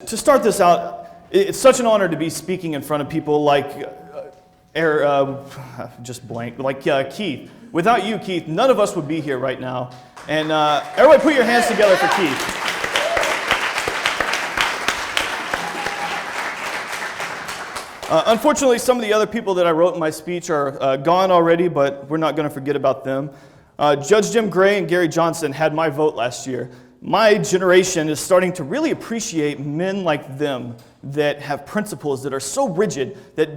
To start this out, it's such an honor to be speaking in front of people like, Keith. Without you, Keith, none of us would be here right now. And everybody put your hands together for Keith. Unfortunately, some of the other people that I wrote in my speech are gone already, but we're not going to forget about them. Judge Jim Gray and Gary Johnson had my vote last year. My generation is starting to really appreciate men like them that have principles that are so rigid that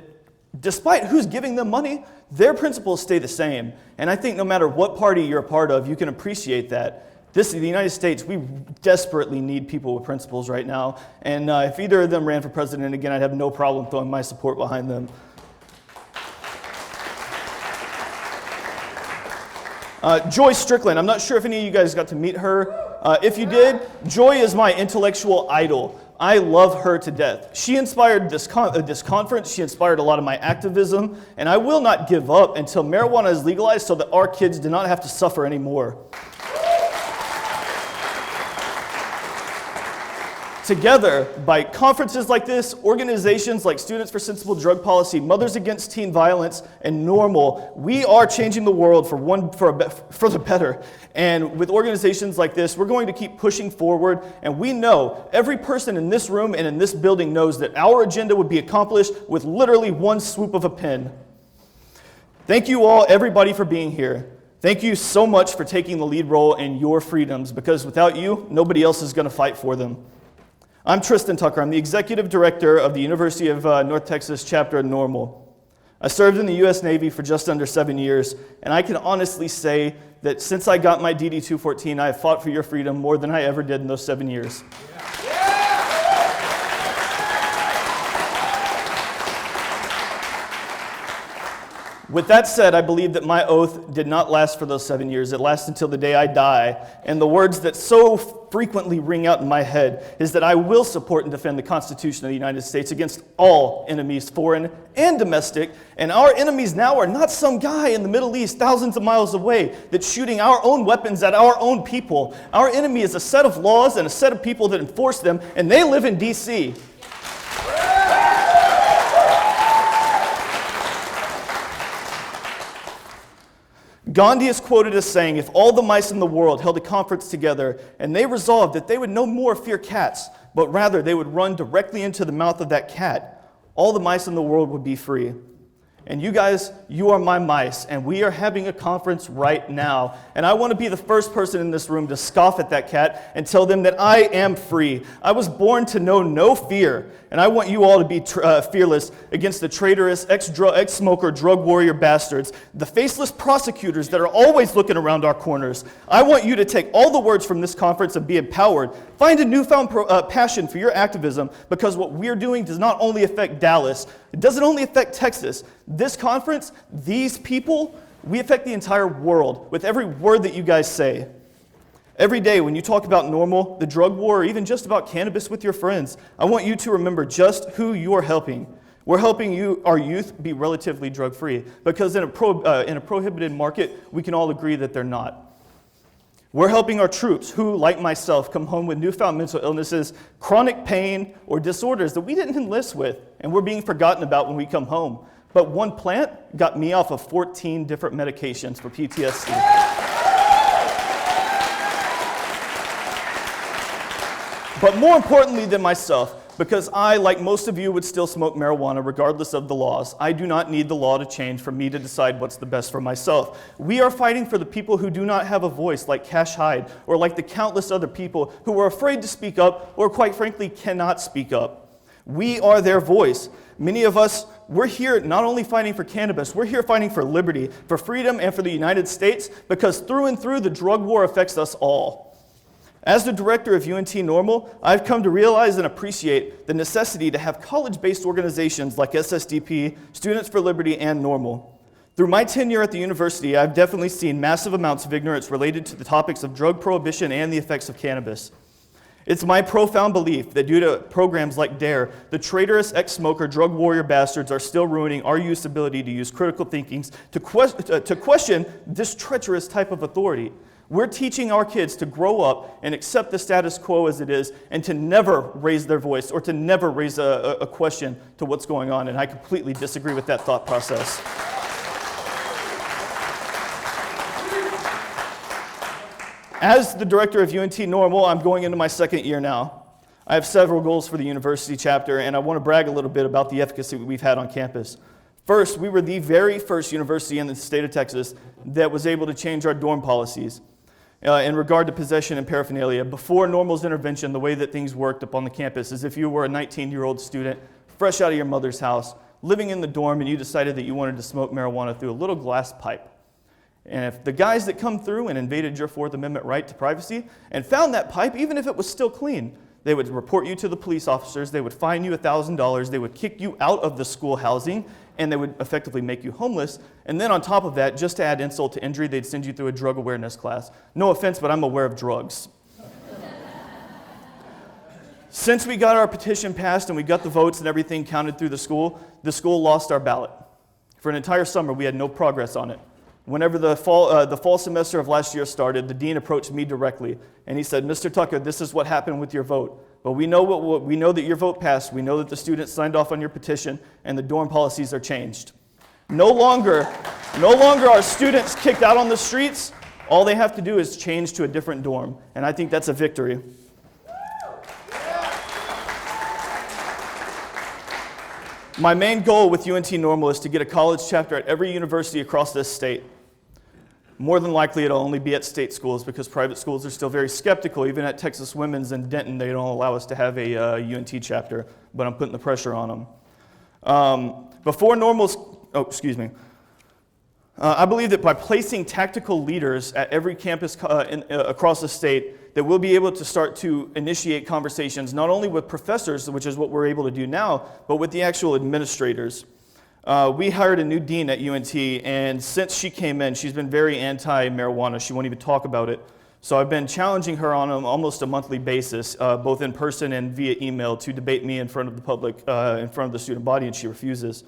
despite who's giving them money, their principles stay the same. And I think no matter what party you're a part of, you can appreciate that. This is the United States. We desperately need people with principles right now. And if either of them ran for president again, I'd have no problem throwing my support behind them. Joy Strickland, I'm not sure if any of you guys got to meet her. If you did, Joy is my intellectual idol. I love her to death. She inspired this conference. She inspired a lot of my activism. And I will not give up until marijuana is legalized so that our kids do not have to suffer anymore. Together, by conferences like this, organizations like Students for Sensible Drug Policy, Mothers Against Teen Violence, and NORML, we are changing the world for the better. And with organizations like this, we're going to keep pushing forward. And we know, every person in this room and in this building knows that our agenda would be accomplished with literally one swoop of a pen. Thank you all, everybody, for being here. Thank you so much for taking the lead role in your freedoms, because without you, nobody else is going to fight for them. I'm Tristan Tucker. I'm the Executive Director of the University of North Texas chapter of NORML. I served in the U.S. Navy for just under 7 years, and I can honestly say that since I got my DD-214, I have fought for your freedom more than I ever did in those 7 years. With that said, I believe that my oath did not last for those 7 years. It lasts until the day I die. And the words that so frequently ring out in my head is that I will support and defend the Constitution of the United States against all enemies, foreign and domestic. And our enemies now are not some guy in the Middle East thousands of miles away that's shooting our own weapons at our own people. Our enemy is a set of laws and a set of people that enforce them, and they live in D.C. Gandhi is quoted as saying, if all the mice in the world held a conference together and they resolved that they would no more fear cats, but rather they would run directly into the mouth of that cat, all the mice in the world would be free. And you guys, you are my mice, and we are having a conference right now. And I want to be the first person in this room to scoff at that cat and tell them that I am free. I was born to know no fear, and I want you all to be fearless against the traitorous ex-smoker, drug warrior bastards, the faceless prosecutors that are always looking around our corners. I want you to take all the words from this conference and be empowered. Find a newfound passion for your activism, because what we're doing does not only affect Dallas, it doesn't only affect Texas. This conference, these people, we affect the entire world with every word that you guys say. Every day when you talk about NORML, the drug war, or even just about cannabis with your friends, I want you to remember just who you are helping. We're helping our youth be relatively drug-free, because in a prohibited market, we can all agree that they're not. We're helping our troops who, like myself, come home with newfound mental illnesses, chronic pain, or disorders that we didn't enlist with, and we're being forgotten about when we come home. But one plant got me off of 14 different medications for PTSD. But more importantly than myself, because I, like most of you, would still smoke marijuana regardless of the laws, I do not need the law to change for me to decide what's the best for myself. We are fighting for the people who do not have a voice, like Cash Hyde, or like the countless other people who are afraid to speak up, or quite frankly, cannot speak up. We are their voice. Many of us, we're here not only fighting for cannabis, we're here fighting for liberty, for freedom, and for the United States, because through and through, the drug war affects us all. As the director of UNT NORML, I've come to realize and appreciate the necessity to have college-based organizations like SSDP, Students for Liberty, and NORML. Through my tenure at the university, I've definitely seen massive amounts of ignorance related to the topics of drug prohibition and the effects of cannabis. It's my profound belief that due to programs like DARE, the traitorous ex-smoker drug warrior bastards are still ruining our youth's ability to use critical thinking to question this treacherous type of authority. We're teaching our kids to grow up and accept the status quo as it is and to never raise their voice or to never raise a question to what's going on. And I completely disagree with that thought process. As the director of UNT NORML, I'm going into my second year now. I have several goals for the university chapter, and I want to brag a little bit about the efficacy we've had on campus. First, we were the very first university in the state of Texas that was able to change our dorm policies in regard to possession and paraphernalia. Before NORML's intervention, the way that things worked up on the campus is if you were a 19-year-old student, fresh out of your mother's house, living in the dorm, and you decided that you wanted to smoke marijuana through a little glass pipe. And if the guys that come through and invaded your Fourth Amendment right to privacy and found that pipe, even if it was still clean, they would report you to the police officers, they would fine you $1,000, they would kick you out of the school housing, and they would effectively make you homeless. And then on top of that, just to add insult to injury, they'd send you through a drug awareness class. No offense, but I'm aware of drugs. Since we got our petition passed and we got the votes and everything counted through the school lost our ballot. For an entire summer, we had no progress on it. Whenever the fall semester of last year started, the dean approached me directly, and he said, "Mr. Tucker, this is what happened with your vote. But we know we know that your vote passed. We know that the students signed off on your petition, and the dorm policies are changed. No longer are students kicked out on the streets. All they have to do is change to a different dorm, and I think that's a victory." My main goal with UNT NORML is to get a college chapter at every university across this state. More than likely, it'll only be at state schools because private schools are still very skeptical. Even at Texas Women's in Denton, they don't allow us to have a UNT chapter, but I'm putting the pressure on them. I believe that by placing tactical leaders at every campus across the state, that we'll be able to start to initiate conversations, not only with professors, which is what we're able to do now, but with the actual administrators. We hired a new dean at UNT, and since she came in, she's been very anti-marijuana. She won't even talk about it. So I've been challenging her on almost a monthly basis, both in person and via email, to debate me in front of the public, in front of the student body, and she refuses.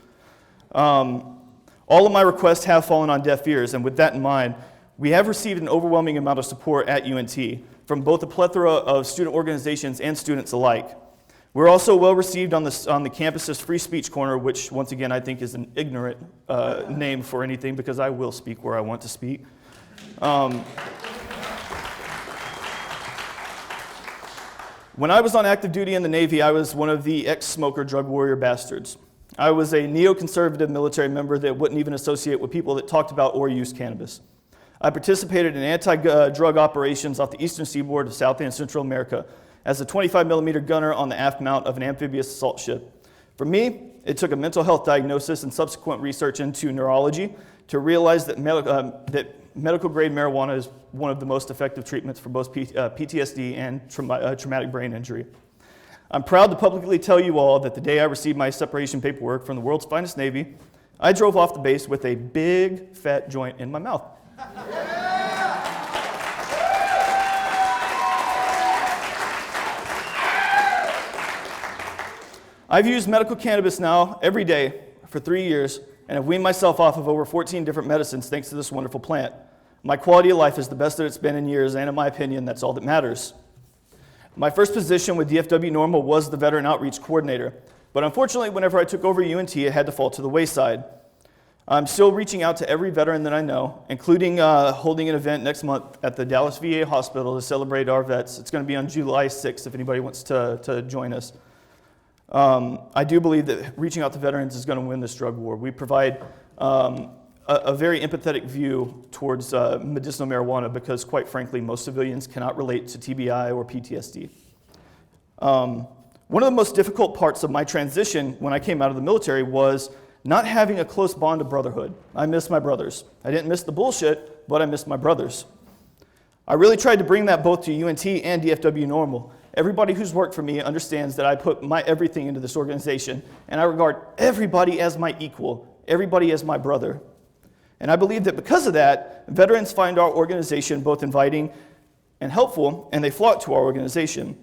All of my requests have fallen on deaf ears, and with that in mind, we have received an overwhelming amount of support at UNT from both a plethora of student organizations and students alike. We're also well received on the campus's Free Speech Corner, which once again I think is an ignorant name for anything because I will speak where I want to speak. When I was on active duty in the Navy, I was one of the ex-smoker drug warrior bastards. I was a neoconservative military member that wouldn't even associate with people that talked about or used cannabis. I participated in anti-drug operations off the eastern seaboard of South and Central America as a 25-millimeter gunner on the aft mount of an amphibious assault ship. For me, it took a mental health diagnosis and subsequent research into neurology to realize that medical-grade marijuana is one of the most effective treatments for both PTSD and traumatic brain injury. I'm proud to publicly tell you all that the day I received my separation paperwork from the world's finest Navy, I drove off the base with a big, fat joint in my mouth. I've used medical cannabis now every day for 3 years and have weaned myself off of over 14 different medicines thanks to this wonderful plant. My quality of life is the best that it's been in years, and in my opinion, that's all that matters. My first position with DFW NORML was the Veteran Outreach Coordinator, but unfortunately, whenever I took over UNT, it had to fall to the wayside. I'm still reaching out to every veteran that I know, including holding an event next month at the Dallas VA Hospital to celebrate our vets. It's going to be on July 6th if anybody wants to join us. I do believe that reaching out to veterans is going to win this drug war. We provide a very empathetic view towards medicinal marijuana because, quite frankly, most civilians cannot relate to TBI or PTSD. One of the most difficult parts of my transition when I came out of the military was not having a close bond of brotherhood. I miss my brothers. I didn't miss the bullshit, but I missed my brothers. I really tried to bring that both to UNT and DFW NORML. Everybody who's worked for me understands that I put my everything into this organization, and I regard everybody as my equal, everybody as my brother. And I believe that because of that, veterans find our organization both inviting and helpful, and they flock to our organization.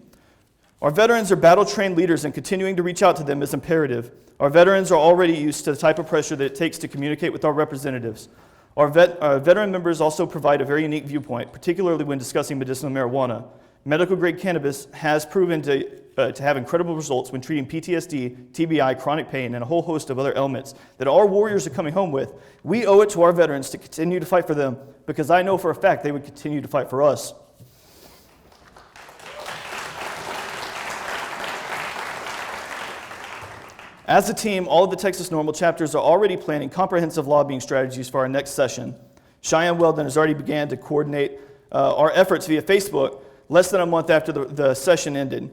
Our veterans are battle-trained leaders, and continuing to reach out to them is imperative. Our veterans are already used to the type of pressure that it takes to communicate with our representatives. Our veteran members also provide a very unique viewpoint, particularly when discussing medicinal marijuana. Medical-grade cannabis has proven to have incredible results when treating PTSD, TBI, chronic pain, and a whole host of other ailments that our warriors are coming home with. We owe it to our veterans to continue to fight for them, because I know for a fact they would continue to fight for us. As a team, all of the Texas NORML chapters are already planning comprehensive lobbying strategies for our next session. Cheyenne Weldon has already began to coordinate our efforts via Facebook less than a month after the session ended.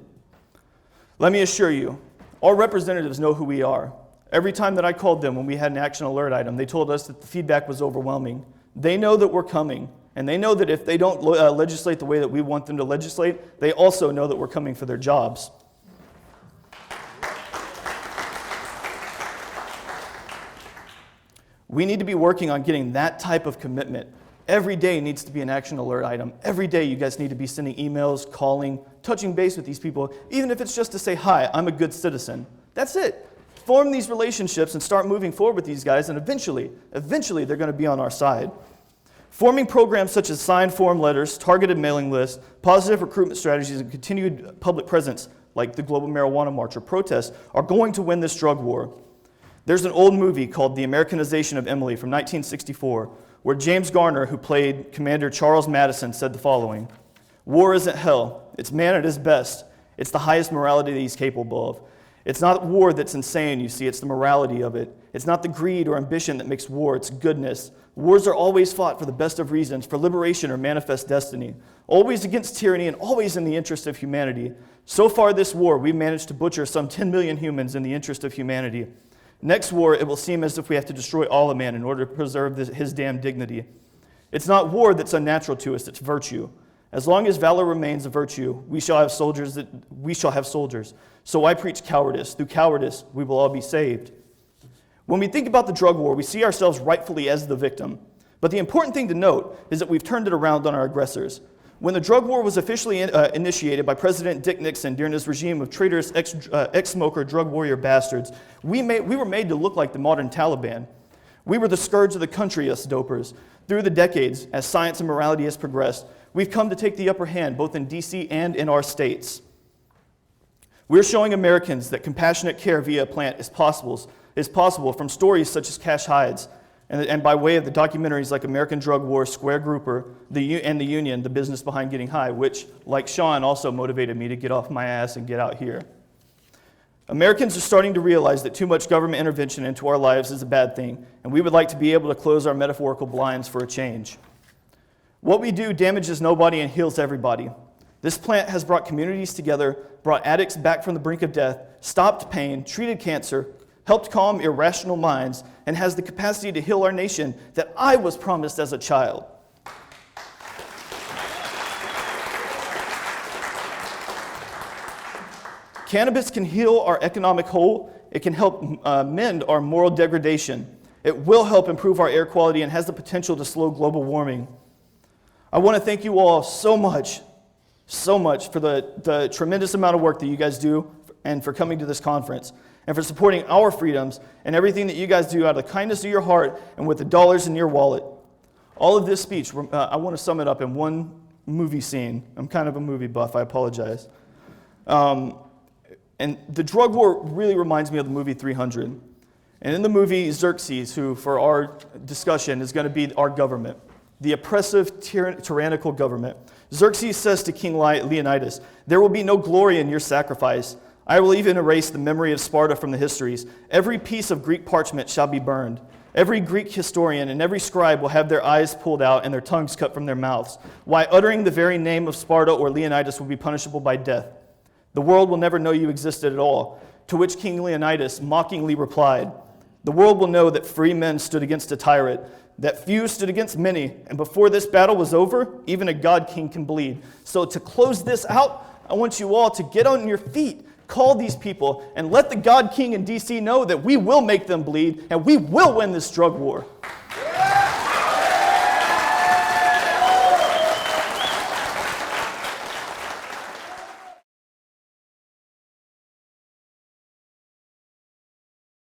Let me assure you, our representatives know who we are. Every time that I called them when we had an action alert item, they told us that the feedback was overwhelming. They know that we're coming, and they know that if they don't legislate the way that we want them to legislate, they also know that we're coming for their jobs. We need to be working on getting that type of commitment. Every day needs to be an action alert item. Every day you guys need to be sending emails, calling, touching base with these people, even if it's just to say, hi, I'm a good citizen. That's it. Form these relationships and start moving forward with these guys, and eventually they're going to be on our side. Forming programs such as signed form letters, targeted mailing lists, positive recruitment strategies, and continued public presence, like the Global Marijuana March or protests, are going to win this drug war. There's an old movie called The Americanization of Emily from 1964, where James Garner, who played Commander Charles Madison, said the following: "War isn't hell. It's man at his best. It's the highest morality that he's capable of. It's not war that's insane, you see, it's the morality of it. It's not the greed or ambition that makes war, it's goodness. Wars are always fought for the best of reasons, for liberation or manifest destiny, always against tyranny and always in the interest of humanity. So far this war, we've managed to butcher some 10 million humans in the interest of humanity. Next war, it will seem as if we have to destroy all of man in order to preserve his damn dignity. It's not war that's unnatural to us, it's virtue. As long as valor remains a virtue, we shall have soldiers. So I preach cowardice. Through cowardice, we will all be saved." When we think about the drug war, we see ourselves rightfully as the victim. But the important thing to note is that we've turned it around on our aggressors. When the drug war was officially initiated by President Dick Nixon during his regime of traitorous ex-smoker, drug warrior bastards, we were made to look like the modern Taliban. We were the scourge of the country, us dopers. Through the decades, as science and morality has progressed, we've come to take the upper hand both in DC and in our states. We're showing Americans that compassionate care via a plant is possible from stories such as Cash Hides, and by way of the documentaries like American Drug War, Square Grouper, and The Union, the business behind getting high, which, like Sean, also motivated me to get off my ass and get out here. Americans are starting to realize that too much government intervention into our lives is a bad thing, and we would like to be able to close our metaphorical blinds for a change. What we do damages nobody and heals everybody. This plant has brought communities together, brought addicts back from the brink of death, stopped pain, treated cancer, helped calm irrational minds, and has the capacity to heal our nation that I was promised as a child. Cannabis can heal our economic hole. It can help mend our moral degradation. It will help improve our air quality and has the potential to slow global warming. I want to thank you all so much for the tremendous amount of work that you guys do and for coming to this conference and for supporting our freedoms and everything that you guys do out of the kindness of your heart and with the dollars in your wallet. All of this speech, I want to sum it up in one movie scene. I'm kind of a movie buff, I apologize. And the drug war really reminds me of the movie 300. And in the movie, Xerxes, who for our discussion is going to be our government, the oppressive, tyrannical government. Xerxes says to King Leonidas, "There will be no glory in your sacrifice. I will even erase the memory of Sparta from the histories. Every piece of Greek parchment shall be burned. Every Greek historian and every scribe will have their eyes pulled out and their tongues cut from their mouths. Why, uttering the very name of Sparta or Leonidas will be punishable by death. The world will never know you existed at all." To which King Leonidas mockingly replied, "The world will know that free men stood against a tyrant, that few stood against many, and before this battle was over, even a god king can bleed." So to close this out, I want you all to get on your feet, call these people, and let the god king in DC know that we will make them bleed, and we will win this drug war.